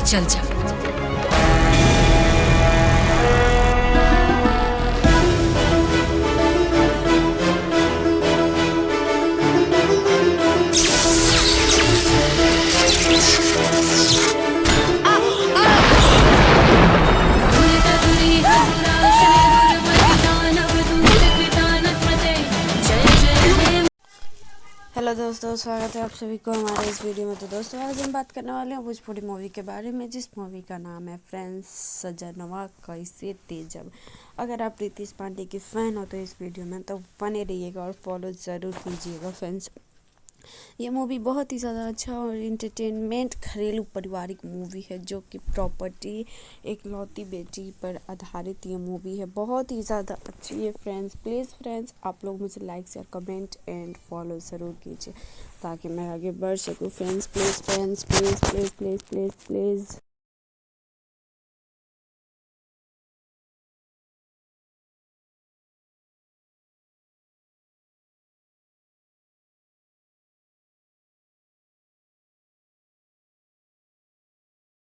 चल जा। हेलो दोस्तों, स्वागत है आप सभी को हमारे इस वीडियो में। तो दोस्तों आज हम बात करने वाले हैं भोजपुरी मूवी के बारे में, जिस मूवी का नाम है फ्रेंड्स सजनवा कैसे तेजब। अगर आप रितेश पांडे की फ़ैन हो तो इस वीडियो में तो बने रहिएगा और फॉलो ज़रूर कीजिएगा फ्रेंड्स। ये मूवी बहुत ही ज़्यादा अच्छा और इंटरटेनमेंट घरेलू पारिवारिक मूवी है, जो कि प्रॉपर्टी इकलौती बेटी पर आधारित ये मूवी है। बहुत ही ज़्यादा अच्छी है फ्रेंड्स। प्लीज़ फ्रेंड्स आप लोग मुझे like share comment and follow ज़रूर कीजिए ताकि मैं आगे बढ़ सकूँ friends. Please friends, please please please please please.